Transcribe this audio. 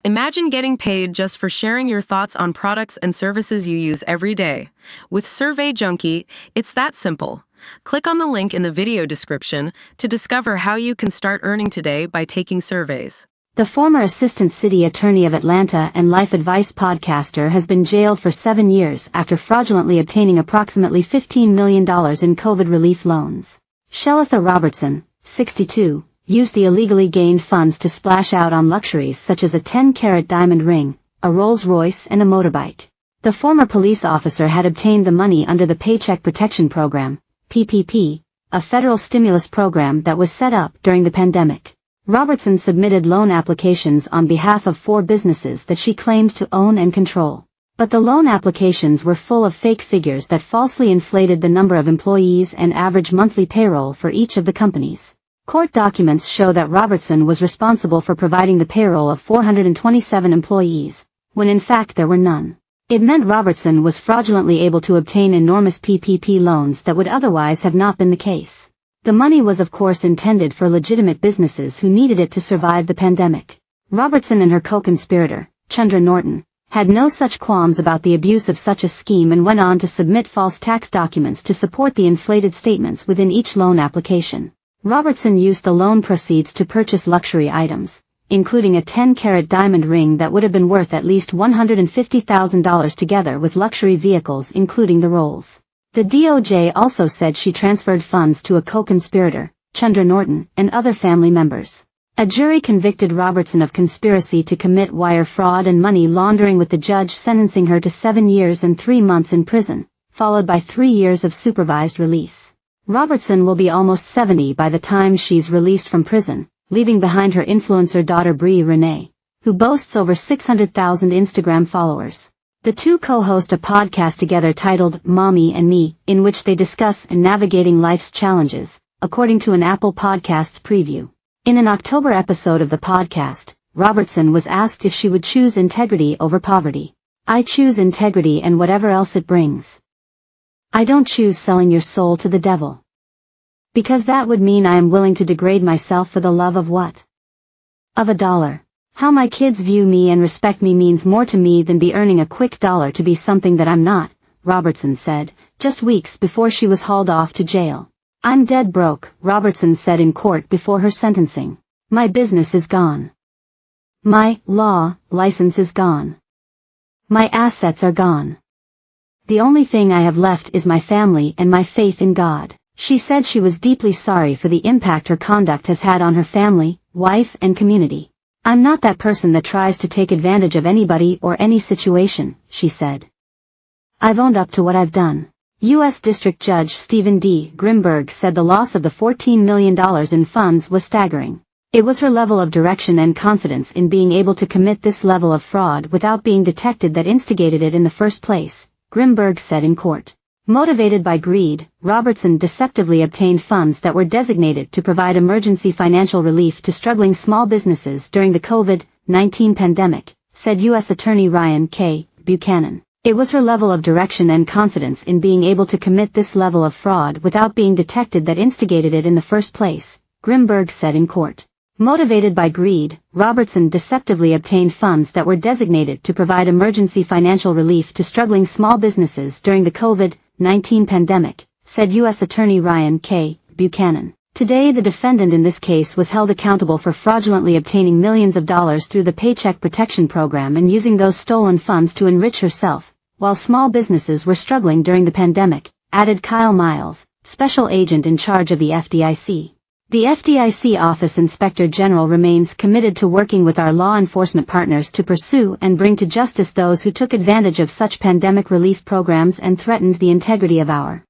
Imagine getting paid just for sharing your thoughts on products and services you use every day. With Survey Junkie, it's that simple. Click on the link in the video description to discover how you can start earning today by taking surveys. The former assistant city attorney of Atlanta and life advice podcaster has been jailed for 7 years after fraudulently obtaining approximately $15 million in COVID relief loans. Shelitha Robertson, 62, used the illegally gained funds to splash out on luxuries such as a 10-carat diamond ring, a Rolls Royce and a motorbike. The former police officer had obtained the money under the Paycheck Protection Program, PPP, a federal stimulus program that was set up during the pandemic. Robertson submitted loan applications on behalf of 4 businesses that she claimed to own and control. But the loan applications were full of fake figures that falsely inflated the number of employees and average monthly payroll for each of the companies. Court documents show that Robertson was responsible for providing the payroll of 427 employees, when in fact there were none. It meant Robertson was fraudulently able to obtain enormous PPP loans that would otherwise have not been the case. The money was of course intended for legitimate businesses who needed it to survive the pandemic. Robertson and her co-conspirator, Chandra Norton, had no such qualms about the abuse of such a scheme and went on to submit false tax documents to support the inflated statements within each loan application. Robertson used the loan proceeds to purchase luxury items, including a 10-carat diamond ring that would have been worth at least $150,000 together with luxury vehicles including the Rolls. The DOJ also said she transferred funds to a co-conspirator, Chandra Norton, and other family members. A jury convicted Robertson of conspiracy to commit wire fraud and money laundering, with the judge sentencing her to 7 years and 3 months in prison, followed by 3 years of supervised release. Robertson will be almost 70 by the time she's released from prison, leaving behind her influencer daughter Brie Renee, who boasts over 600,000 Instagram followers. The two co-host a podcast together titled Mommy and Me, in which they discuss navigating life's challenges, according to an Apple Podcasts preview. In an October episode of the podcast, Robertson was asked if she would choose integrity over poverty. "I choose integrity and whatever else it brings. I don't choose selling your soul to the devil. Because that would mean I am willing to degrade myself for the love of what? Of $1. How my kids view me and respect me means more to me than be earning a quick dollar to be something that I'm not," Robertson said, just weeks before she was hauled off to jail. "I'm dead broke," Robertson said in court before her sentencing. "My business is gone. My law license is gone. My assets are gone. The only thing I have left is my family and my faith in God." She said she was deeply sorry for the impact her conduct has had on her family, wife, and community. "I'm not that person that tries to take advantage of anybody or any situation," she said. "I've owned up to what I've done." U.S. District Judge Stephen D. Grimberg said the loss of the $14 million in funds was staggering. It was her level of direction and confidence in being able to commit this level of fraud without being detected that instigated it in the first place, Grimberg said in court. Motivated by greed, Robertson deceptively obtained funds that were designated to provide emergency financial relief to struggling small businesses during the COVID-19 pandemic, said U.S. Attorney Ryan K. Buchanan. It was her level of direction and confidence in being able to commit this level of fraud without being detected that instigated it in the first place, Grimberg said in court. Motivated by greed, Robertson deceptively obtained funds that were designated to provide emergency financial relief to struggling small businesses during the COVID-19 pandemic, said U.S. Attorney Ryan K. Buchanan. Today the defendant in this case was held accountable for fraudulently obtaining millions of dollars through the Paycheck Protection Program and using those stolen funds to enrich herself, while small businesses were struggling during the pandemic, added Kyle Miles, special agent in charge of the FDIC. The FDIC Office Inspector General remains committed to working with our law enforcement partners to pursue and bring to justice those who took advantage of such pandemic relief programs and threatened the integrity of our